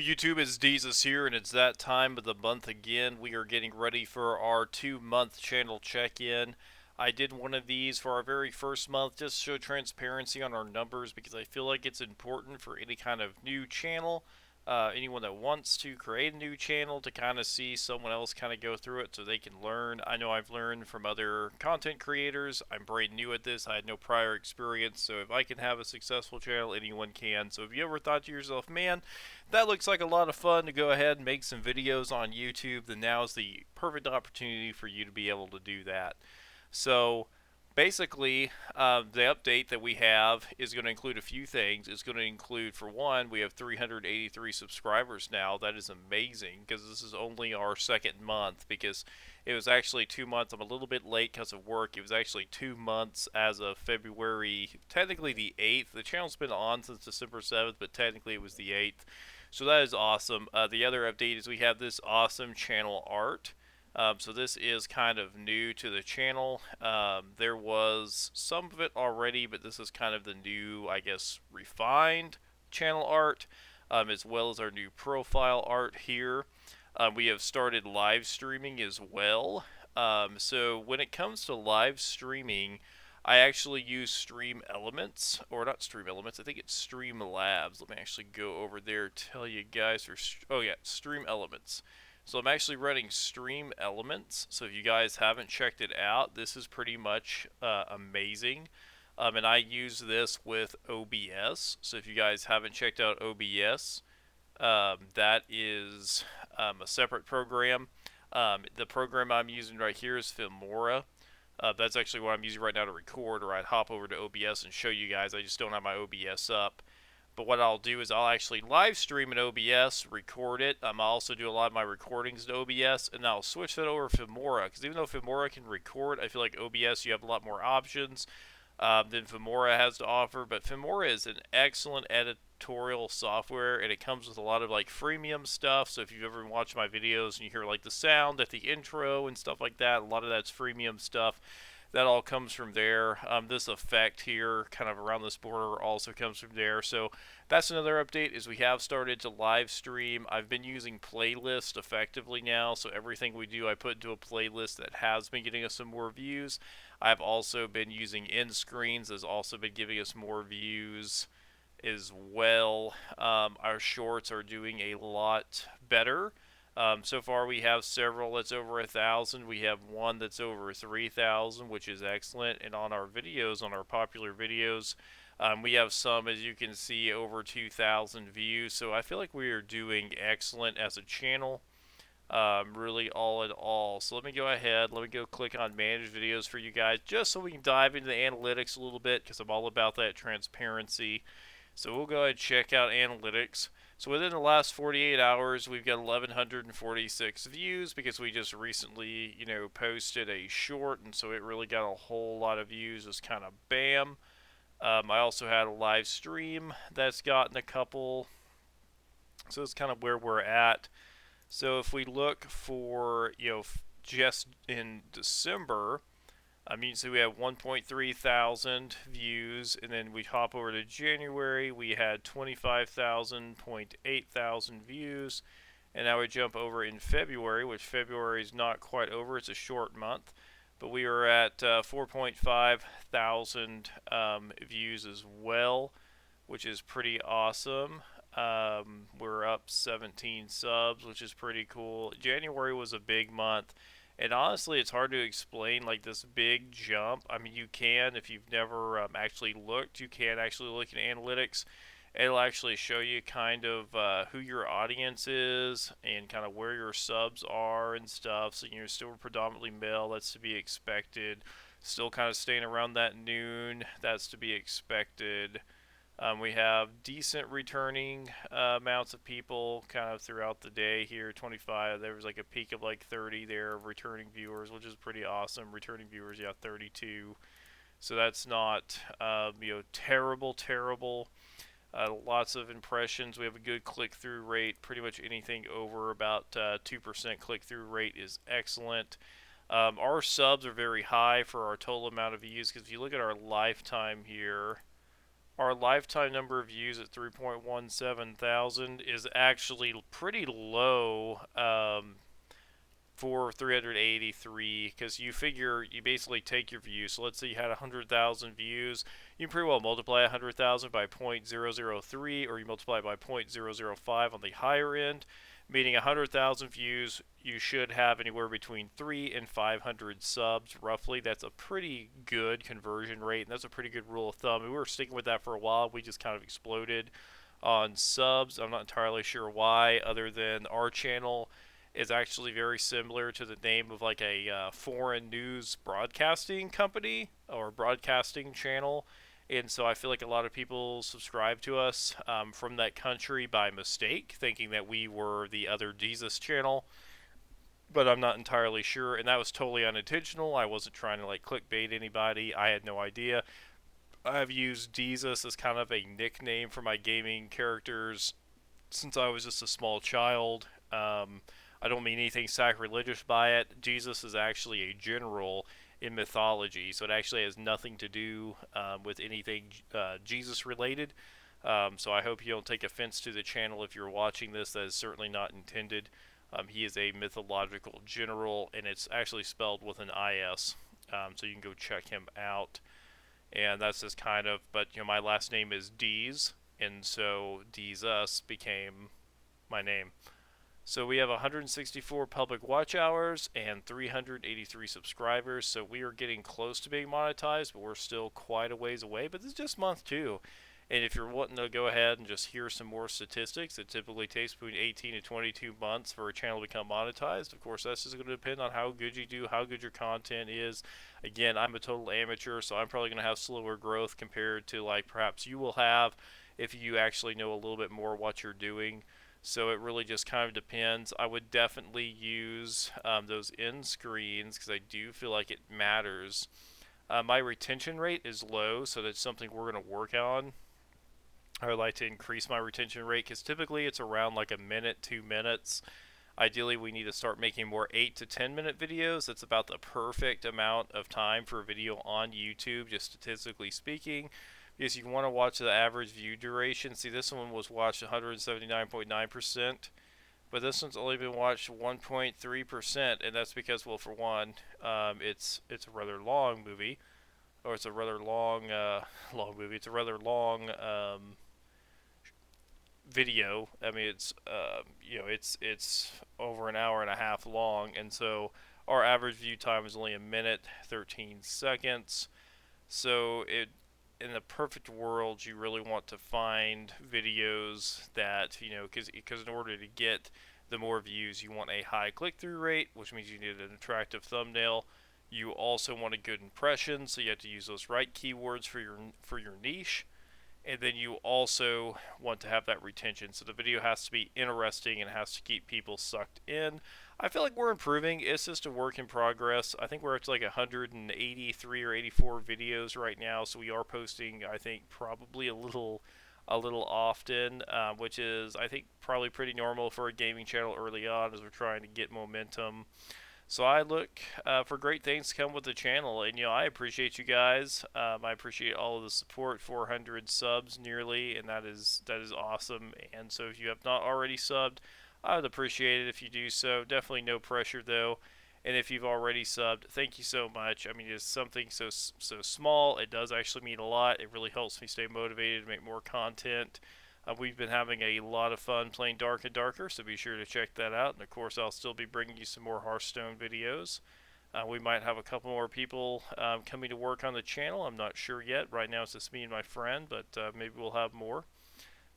YouTube, it's Deezus here, and it's that time of the month again. We are getting ready for our 2-month channel check-in. I did one of these for our very first month just to show transparency on our numbers because I feel like it's important for any kind of new channel, anyone that wants to create a new channel, to kind of see someone else kind of go through it so they can learn. I know I've learned from other content creators. I'm brand new at this. I had no prior experience, so if I can have a successful channel, anyone can. So if you ever thought to yourself, man, that looks like a lot of fun to go ahead and make some videos on YouTube, then now is the perfect opportunity for you to be able to do that. So basically, the update that we have is going to include a few things. It's going to include, for one, we have 383 subscribers now. That is amazing because this is only our second month, because it was actually 2 months. I'm a little bit late because of work. It was actually 2 months as of February, technically the 8th. The channel's been on since December 7th, but technically it was the 8th. So that is awesome. The other update is we have this awesome channel art. So this is kind of new to the channel. There was some of it already, but this is kind of the new, I guess, refined channel art, as well as our new profile art here. We have started live streaming as well. So when it comes to live streaming, I actually use Stream Elements, or not Stream Elements, I think it's Streamlabs. Let me actually go over there, tell you guys, oh yeah, Stream Elements. So I'm actually running Stream Elements. So if you guys haven't checked it out, this is pretty much amazing. And I use this with OBS. So if you guys haven't checked out OBS, that is a separate program. The program I'm using right here is Filmora. That's actually what I'm using right now to record, or I'd hop over to OBS and show you guys. I just don't have my OBS up. But what I'll do is I'll actually live stream in OBS, record it. I'll also do a lot of my recordings in OBS, and I'll switch that over to Filmora. Because even though Filmora can record, I feel like OBS you have a lot more options than Filmora has to offer. But Filmora is an excellent editorial software, and it comes with a lot of like freemium stuff. So if you've ever watched my videos and you hear like the sound at the intro and stuff like that, a lot of that's freemium stuff. That all comes from there. This effect here, kind of around this border, also comes from there. So that's another update, is we have started to live stream. I've been using playlist effectively now, so everything we do I put into a playlist that has been getting us some more views. I've also been using end screens, has also been giving us more views as well. Our shorts are doing a lot better. So far, we have several that's over 1,000. We have one that's over 3,000, which is excellent. And on our videos, on our popular videos, we have some, as you can see, over 2,000 views. So I feel like we are doing excellent as a channel, really all in all. So let me go ahead. Let me go click on Manage Videos for you guys, just so we can dive into the analytics a little bit, because I'm all about that transparency. So we'll go ahead and check out analytics. So within the last 48 hours, we've got 1,146 views, because we just recently, posted a short, and so it really got a whole lot of views. Just kind of bam. I also had a live stream that's gotten a couple. So it's kind of where we're at. So if we look for, just in December, you can see we have 1.3 thousand views, and then we hop over to January, we had 25,000.8 thousand views, and now we jump over in February, which February is not quite over, it's a short month, but we are at 4.5 thousand views as well, which is pretty awesome. We're up 17 subs, which is pretty cool. January was a big month. And honestly, it's hard to explain like this big jump. I mean, you can, if you've never actually looked, you can actually look at analytics. It'll actually show you kind of who your audience is and kind of where your subs are and stuff. So you're still predominantly male, that's to be expected. Still kind of staying around that noon, that's to be expected. We have decent returning amounts of people kind of throughout the day here. 25. There was like a peak of like 30 there of returning viewers, which is pretty awesome. Returning viewers, yeah, 32. So that's not terrible, terrible. Lots of impressions. We have a good click-through rate. Pretty much anything over about 2% click-through rate is excellent. Our subs are very high for our total amount of views, because if you look at our lifetime here, Our lifetime number of views at 3.17 thousand is actually pretty low for 383, because you figure you basically take your views. So let's say you had 100,000 views, you can pretty well multiply 100,000 by 0.003, or you multiply it by 0.005 on the higher end, meaning 100,000 views, you should have anywhere between 3 and 500 subs roughly. That's a pretty good conversion rate, and that's a pretty good rule of thumb. We were sticking with that for a while. We just kind of exploded on subs. I'm not entirely sure why, other than our channel is actually very similar to the name of like a foreign news broadcasting company or broadcasting channel. And so I feel like a lot of people subscribe to us from that country by mistake, thinking that we were the other Jesus channel. But I'm not entirely sure, and that was totally unintentional. I wasn't trying to like clickbait anybody. I had no idea. I've used Jesus as kind of a nickname for my gaming characters since I was just a small child. I don't mean anything sacrilegious by it. Jesus is actually a general in mythology, so it actually has nothing to do with anything Jesus related. So I hope you don't take offense to the channel if you're watching this. That is certainly not intended. He is a mythological general, and it's actually spelled with an IS. So you can go check him out. And that's just kind of, but my last name is Dees, and so Deezus became my name. So we have 164 public watch hours and 383 subscribers. So we are getting close to being monetized, but we're still quite a ways away. But this is just month 2. And if you're wanting to go ahead and just hear some more statistics, it typically takes between 18 to 22 months for a channel to become monetized. Of course, that's just going to depend on how good you do, how good your content is. Again, I'm a total amateur, so I'm probably going to have slower growth compared to like perhaps you will have if you actually know a little bit more what you're doing. So it really just kind of depends. I would definitely use those end screens because I do feel like it matters. My retention rate is low, so that's something we're going to work on. I would like to increase my retention rate because typically it's around like a minute, 2 minutes. Ideally, we need to start making more 8 to 10 minute videos. That's about the perfect amount of time for a video on YouTube, just statistically speaking. Because you want to watch the average view duration. See, this one was watched 179.9%, but this one's only been watched 1.3%, and that's because, well, for one, it's a rather long movie, or it's a rather long long movie. It's a rather long video. I mean, it's over an hour and a half long, and so our average view time is only a minute 13 seconds. So in the perfect world, you really want to find videos that because in order to get the more views, you want a high click-through rate, which means you need an attractive thumbnail. You also want a good impression, so you have to use those right keywords for your niche. And then you also want to have that retention. So the video has to be interesting and has to keep people sucked in. I feel like we're improving. It's just a work in progress. I think we're up to like 183 or 84 videos right now. So we are posting, I think, probably a little often, which is, I think, probably pretty normal for a gaming channel early on as we're trying to get momentum. So I look for great things to come with the channel, and I appreciate you guys. I appreciate all of the support. 400 subs nearly, and that is awesome. And so if you have not already subbed, I would appreciate it if you do so. Definitely no pressure though. And if you've already subbed, thank you so much. I mean, it's something so small. It does actually mean a lot. It really helps me stay motivated to make more content. We've been having a lot of fun playing Dark and Darker, so be sure to check that out. And of course, I'll still be bringing you some more Hearthstone videos. We might have a couple more people coming to work on the channel. I'm not sure yet. Right now, it's just me and my friend, but maybe we'll have more.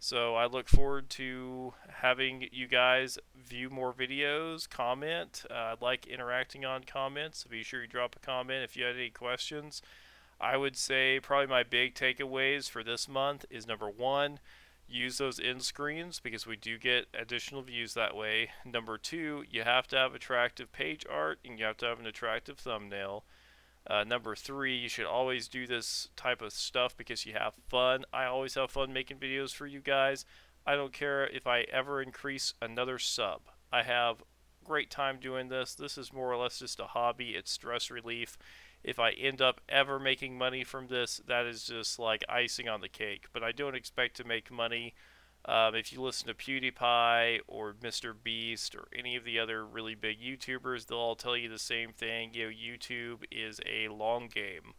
So I look forward to having you guys view more videos, comment. I like interacting on comments, so be sure you drop a comment if you had any questions. I would say probably my big takeaways for this month is number 1, use those end screens because we do get additional views that way. Number 2, you have to have attractive page art and you have to have an attractive thumbnail. Number 3, you should always do this type of stuff because you have fun. I always have fun making videos for you guys. I don't care if I ever increase another sub. I have great time doing this. This is more or less just a hobby. It's stress relief. If I end up ever making money from this, that is just like icing on the cake. But I don't expect to make money. If you listen to PewDiePie or Mr. Beast or any of the other really big YouTubers, they'll all tell you the same thing. YouTube is a long game.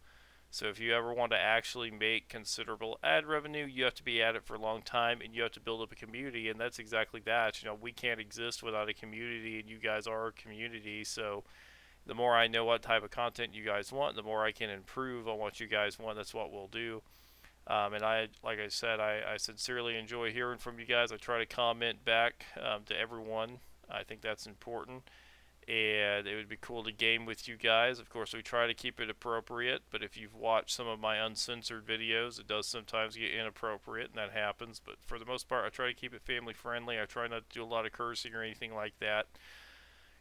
So if you ever want to actually make considerable ad revenue, you have to be at it for a long time and you have to build up a community, and that's exactly that. We can't exist without a community, and you guys are a community. So the more I know what type of content you guys want, the more I can improve on what you guys want. That's what we'll do. And like I said, I sincerely enjoy hearing from you guys. I try to comment back to everyone. I think that's important, and it would be cool to game with you guys. Of course, we try to keep it appropriate, but if you've watched some of my uncensored videos, it does sometimes get inappropriate, and that happens. But for the most part, I try to keep it family friendly. I try not to do a lot of cursing or anything like that,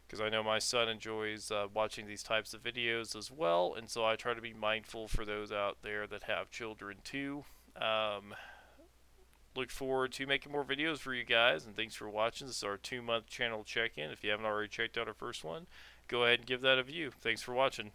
because I know my son enjoys watching these types of videos as well, and so I try to be mindful for those out there that have children too. Um, Look forward to making more videos for you guys, and thanks for watching. This is our 2-month channel check-in. If you haven't already checked out our first one, go ahead and give that a view. Thanks for watching.